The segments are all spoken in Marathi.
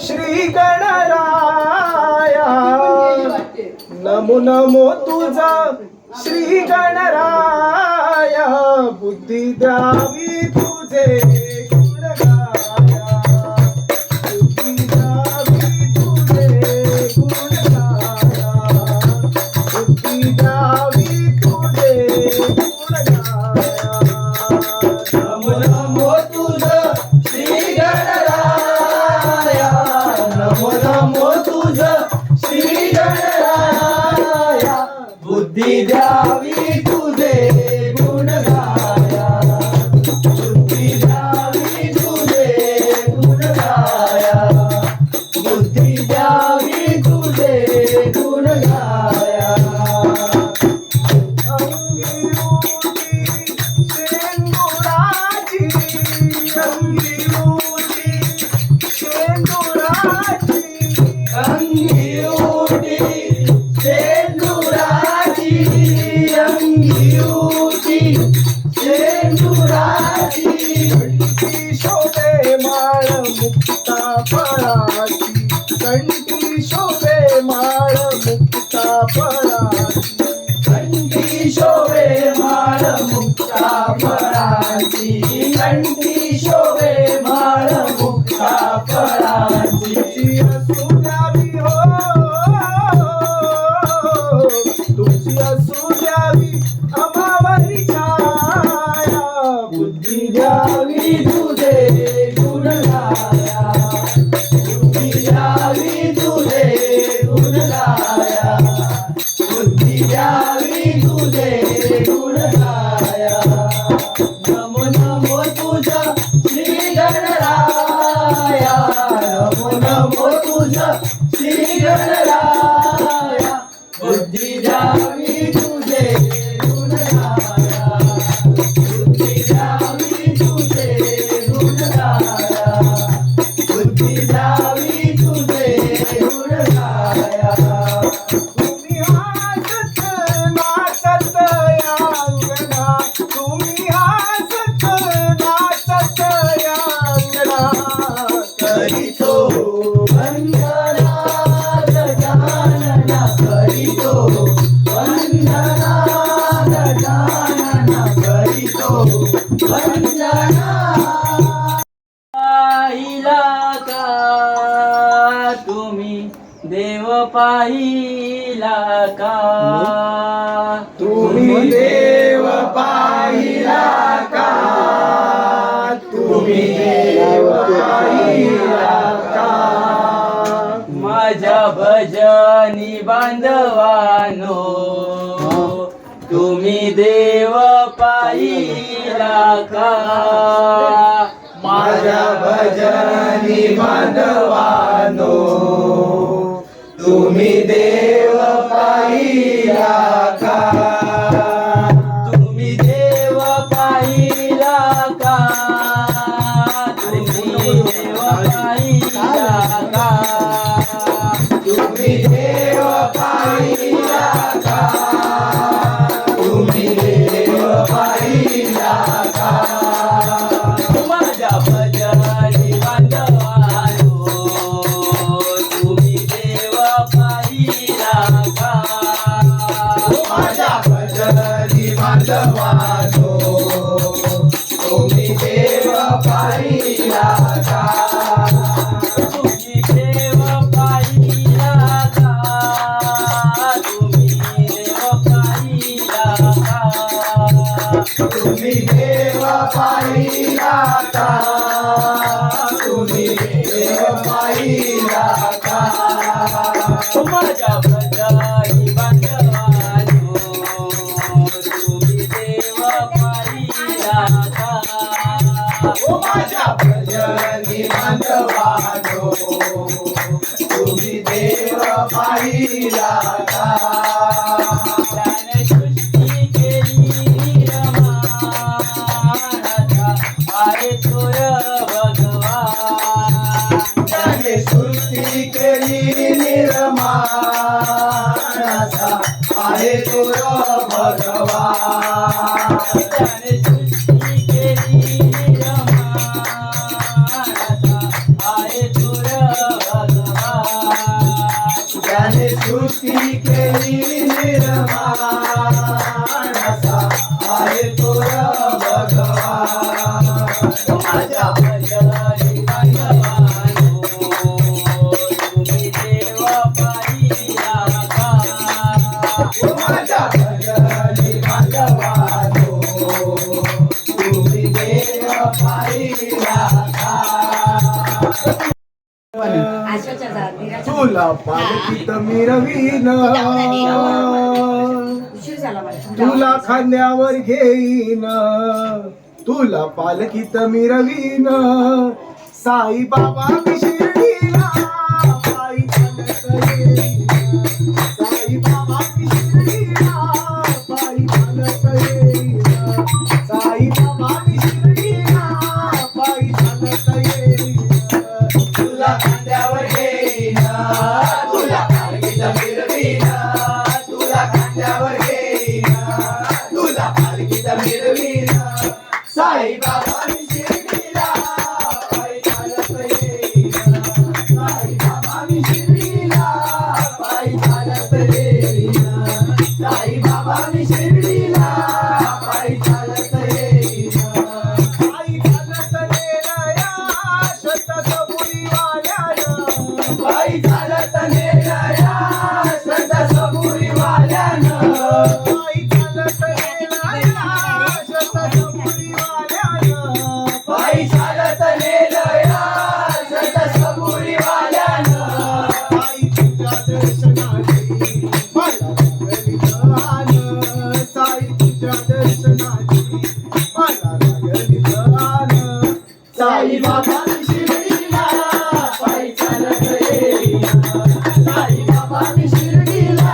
श्री गणराया नमो नमो तुझा श्री गणराया बुद्धी द्यावी तुझे गुण गाया बुद्धी द्यावी तुझे गुण गाया बुद्धी द्यावी तुझे गुण गाया नमो नमो तुझं श्री गणराया नमो नमो तुझं श्री गणराया बुद्धी द्यावी तुझे गुण गाया बुद्धी द्यावी तुझे गुण गाया बुद्धी द्यावी तुझे गुण गाया अंगी उठी शेंदुराची अंगी उठी शेंदुराची अंगी उठी शेंदुराची अंगी उठी शेंदुराची कंठी शोभे माळ मुक्ता फळाची कंठी शोभे माळ मुक्ता फळाची कंठी शोभे माळ मुक्ता फळाची कंठी शोभे माळ मुक्ता फळाची तुझी असू द्यावी हो तुझी असू द्यावी अमावरी छाया बुद्धी द्यावी तुझे गुण गाया बुद्धी द्यावी तुझे गुण गाया बुद्धी द्यावी तुझे गुण गाया नमो नमो तुझा श्री गणराया नमो नमो तुझा श्री गणराया बुद्धी द्यावी तुझे गुण गाया बुद्धी द्यावी तुझे गुण गाया बुद्धी द्यावी तुझे गुण गाया तुम्ही हसत नाचत या अंगणा तुम्ही हसत नाचत या अंगणा करीतो वंदना गजानना करीतो वंदना गजानना करीतो वंदना पाहिला का तुम्ही देव पाहिला का तुम्ही देव पाहिला का तुम्ही देव पाहिला का माझ्या भजनी बांधवानो तुम्ही देव पाहिला का माझ्या भजनी बांधवानो तुम्ही देव पाहिला का तुम्ही देव पाहिला का तुम्ही देव पाहिला का तुम्ही देव पाहिला का तुम्ही देव पाहिला का माझ्या भजनी बांधवानो तुम्ही देव पाहिला का माझ्या भजनी बांधवानो तुम्ही देव पाहिला का तुम्ही देव पाहिला का तुम्ही देव पाहिला का तुम्ही देव पाहिला का तुम्ही देव पाहिला का माझ्या भजनी बांधवानो तुम्ही देव पाहिला का माझ्या भजनी बांधवानो तुम्ही देव पाहिला का त्याने सृष्टी केली रमानाचा आहे तोय भगवान त्याने सृष्टी केली निर्माणाचा आहे तुझ भगवान त्याने सृष्टी केली रमानाचा आहे तोय तुला पालखीत मिरवीन उशीर झाला मला तुला खांद्यावर घेईन तुला पालखीत मिरवीन साई बाबा शिर्डीला पायी चालत येईन साई बाबा शिर्डीला पायी चालत येईन साई बाबा शिर्डीला पायी चालत येईन तुला खांद्यावर घेईन तुला पालखीत मिरवीन तुला खांद्यावर घेईन तुला पालखीत मिरवीन साई बाबा शिर्डीला पायी चालत येईन साई बाबा शिर्डीला पायी चालत येईन साई बाबा शिर्डीला पायी चालत येईन पायी चालत नेलया शतसबुरीवाल्यानं पायी चालत नेलया शतसबुरीवाल्यानं पायी चालत नेलया शतसबुरीवाल्यानं पायी चालत नेलया शतसबुरीवाल्यानं पायी तुझ्या दर्शनाची मला लागली जाण साई तुझ्या दर्शनाची मला लागली जाण साई बाबा शिर्डीला पायी चालत येईन साई बाबा शिर्डीला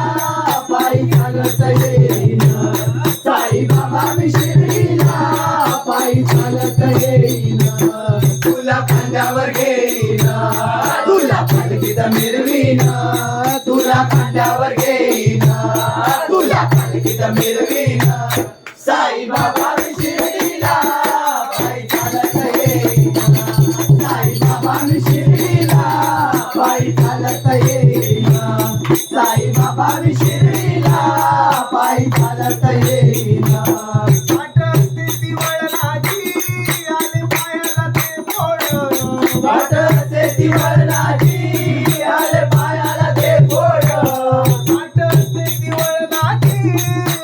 पायी चालत येईन साई बाबा शिर्डीला पायी चालत येईन तुला खांद्यावर घेईन तुला पालखीत मिरवीन तुला खांद्यावर घेईन तुला पालखीत मिरवीन साई बाबा शिर्डीला पायी चालत येईन साई बाबा शिर्डीला पायी चालत येईन साई बाबा शिर्डीला पायी चालत येईन वाट स्थिती वळणाची आले पायाला ते फोड वाट स्थिती वळणाची आले पायाला ते फोड वाट स्थिती वळणाची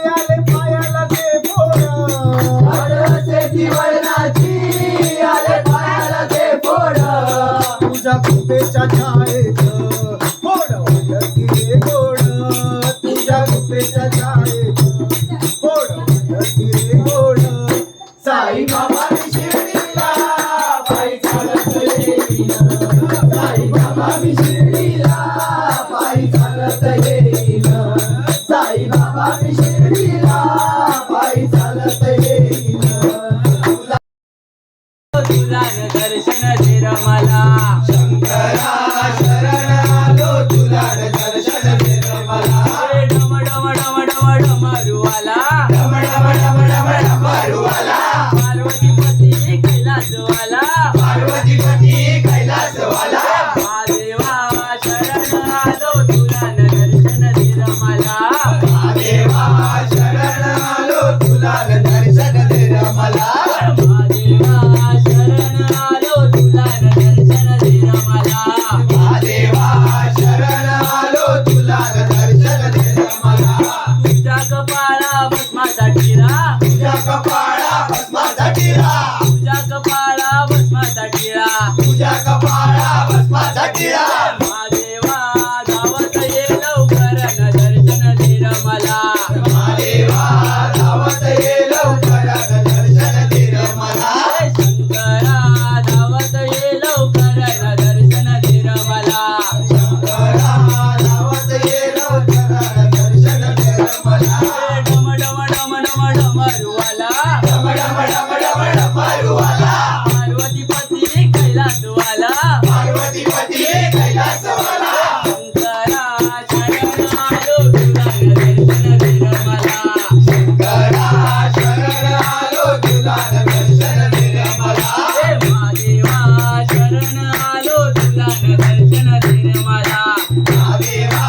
आले पायाला ते फोड वाट स्थिती वळणाची आले पायाला ते फोड तुझ्या कृपेच्या छायेत गोड वाटती रे गोड तुझ्या कृपेच्या छायेत गोड वाटती रे गोड साई बाबा शिर्डीला पायी चालत येईन साई बाबा शिर्डीला पायी चालत येईन साई बाबा शिर्डीला पायी चालत येईन तुला दर्शन दे मला शंकरा शरण आलो तुला दर्शन दे मला डम डम डम डम डमरुवाला डम डम डम डम डमरुवाला पार्वतीपती कैलासवाला पार्वतीपती कैलासवाला महादेवा शरण आलो तुला दर्शन दे मला महादेवा शरण आलो तुला दर्शन दे मला महादेवा शरण आलो तुला दर्शन दे मला महादेवा शरण आलो तुला दर्शन दे मला तुझ्या कपाळा भस्माचा टिळा तुझ्या कपाळा भस्माचा टिळा तुझ्या कपाळा भस्माचा टिळा तुझ्या कपाळा भस्माचा टिळा महादेवा धावत ये लवकर दर्शन दे मला महादेवा धावत ये लवकर दर्शन दे मला शंकरा धावत ये लवकर दर्शन दे मला शंकरा धावत ये लवकर दर्शन दे मला डम डम डम डम डमरुवाला डम डम डम डम डमरुवाला पार्वतीपती कैलासवाला पार्वतीपती कैलासवाला शंकरा शरण आलो तुला दर्शन दे मला शंकरा शरण आलो तुला दर्शन दे मला महादेवा शरण आलो तुला दर्शन दे मला महादेवा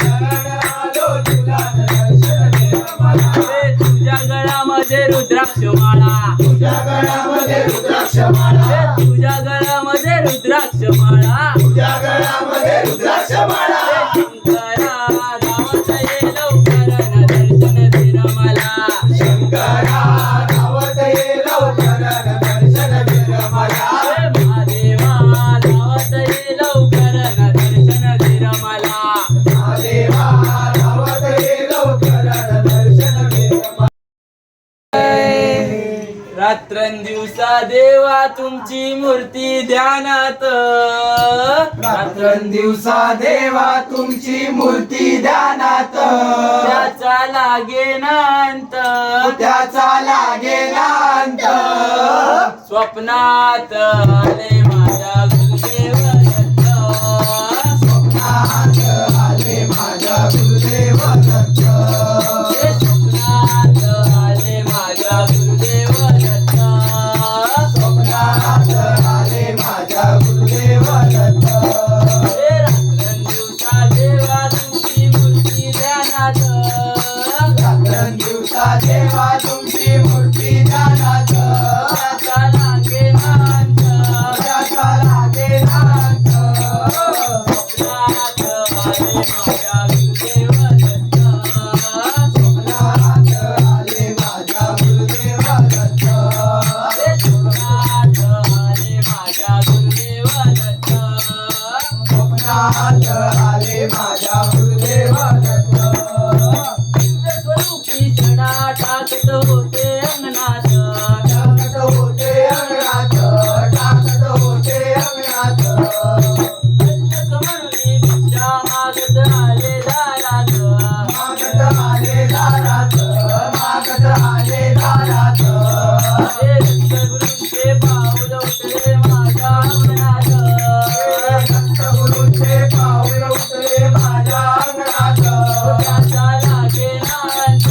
शरण आलो तुला दर्शन दे मला तुझ्या गळामध्ये रुद्राक्ष माळा तुझ्या गळ्यामध्ये रुद्राक्ष माळा तुझ्या गळामध्ये रुद्राक्ष माळा तुझ्या गळ्यामध्ये रुद्राक्ष माळा शंकरा धावत ये लवकर दर्शन दे मला शंकरा धावत ये लवकर दर्शन दे मला महादेवा धावत देवा तुमची मूर्ती ध्यानात रात्रंदिवसा देवा तुमची मूर्ती ध्यानात त्याचा लागे नांत त्याचा लागेला अंत स्वप्नात आले माझ्या गुरुदेव दत्त स्वप्नात आले माझ्या गुरुदेव दत्त हे स्वप्नात आले माझ्या गुरुदेव दत्त स्वप्नात आले माझ्या गुरुदेव दत्त हे रात्रंदिवसा देवा तुमची मूर्ती ध्यानात रात्रंदिवसा देवा तुमची मूर्ती ध्यानात त्याचा लागे नांत त्याचा लागेला अंत स्वप्नात आले माझ्या गुरुदेव दत्त स्वप्नात आले माझ्या गुरुदेव दत्त हे स्वप्नात आले माझ्या गुरुदेव दत्त स्वप्नात आले माझ्या गुरुदेव दत्त स्वरूपी सडा टाकत होते अंगणात टाकत होते अंगणात टाकत होते अंगणात अल्लख म्हणून भिक्षा मागत आले दारात मागत आले दारात मागत आले दारात हे दत्तगुरूंचे पाऊल उठले माझ्या अंगणात गुरुचे पाऊल उठले माझ्या अंगणात त्याचा लागे नांत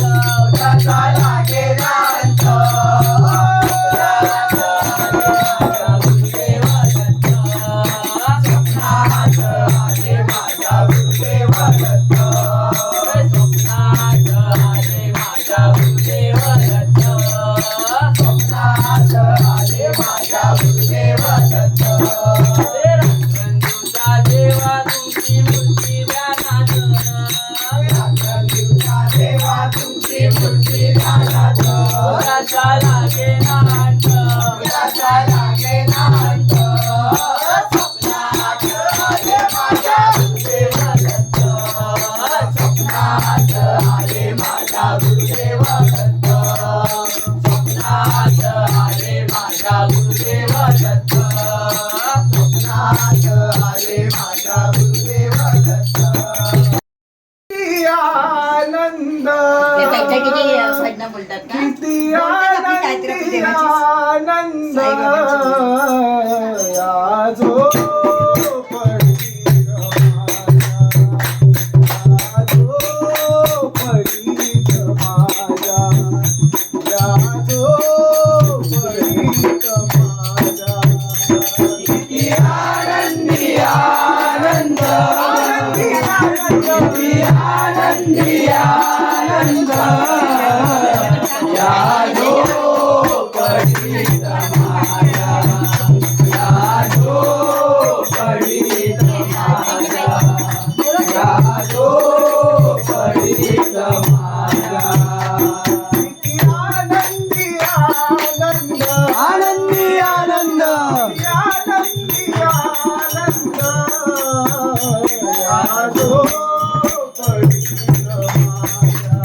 त्याचा लागेला अंत माझ्या गुरुदेव दत्त स्वप्नात आले माझ्या गुरुदेव दत्त स्वप्नात आले माझ्या गुरुदेव दत्त स्वप्नात आले माझ्या गुरुदेव दत्त हे रात्रंदिवसा देवा तुमची मूर्ती ध्यानात रात्रंदिवसा देवा तुमची मूर्ती ध्यानात त्याचा लागे नांत त्याचा लागेला अंत स्वप्नात आले माझ्या गुरुदेव दत्त स्वप्नात आले माझ्या गुरुदेव दत्त स्वप्नात आले माझ्या गुरुदेव दत्त स्वप्नात आले माझ्या गुरुदेव दत्त आनंद ते त्यांच्या किती साईडनं बोलतात ना किती बोलतात आपली काहीतरी आपली देवाची आनंद साईबाबांची. या जो किती आनंदी आनंद किती आनंदी आनंद या जो पडित माया या जो पडित माया या जो पडित माया किती आनंदी आनंद आनंदी आनंद आनंदी आनंद या जो पडित माया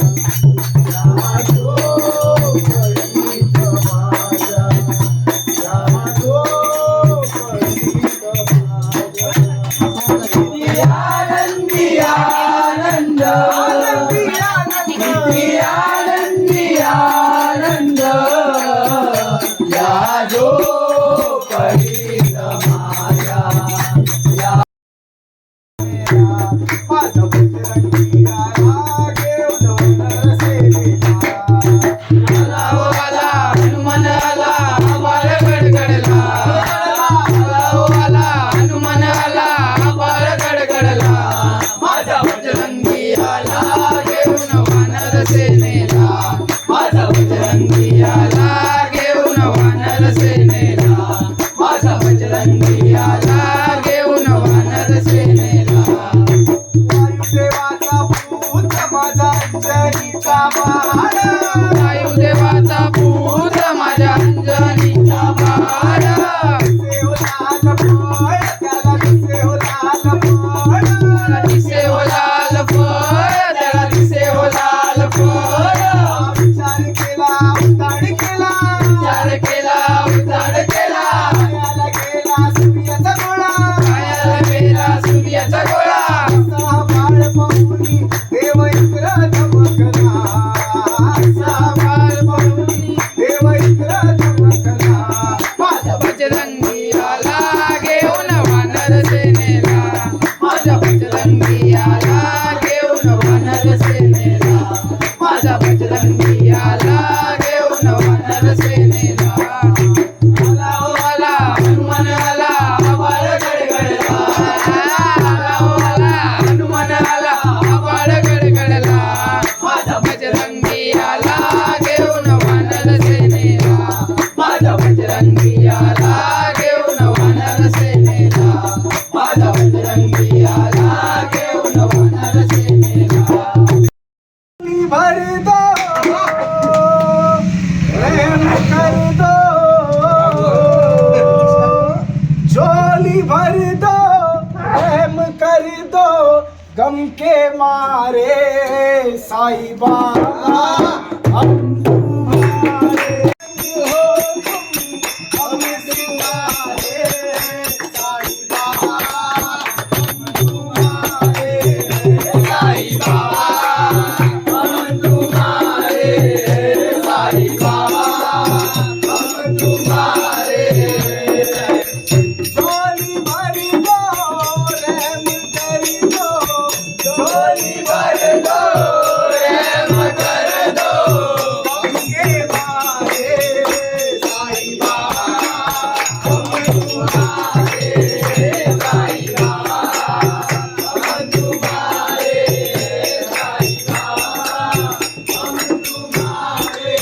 गम के मारे साईं बाबा हम तुम्हारे हो तुम हम तुम्हारे साईं बाबा हम तुम्हारे साईं बाबा हम तुम्हारे साईं बाबा हम तुम्हारे झोली भरी दो रहम करी दो झोली भर दो रहम कर दो गम के मारे साईं बाबा हम तुम्हारे साईं बाबा हम तुम्हारे साईं बाबा हम तुम्हारे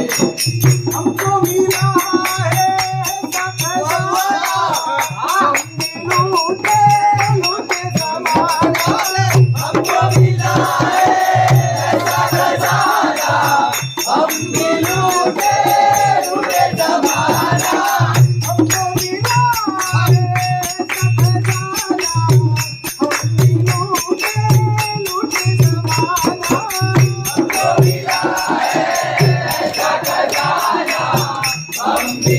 हमको मिला है लूटे लूटे समाना हमको मिला है ऐसा खजाना हम भी लूटे लूटे समाना हमको मिला है ऐसा खजाना हम भी लूटे लूटे समाना हमको मिला है ऐसा खजाना हम भी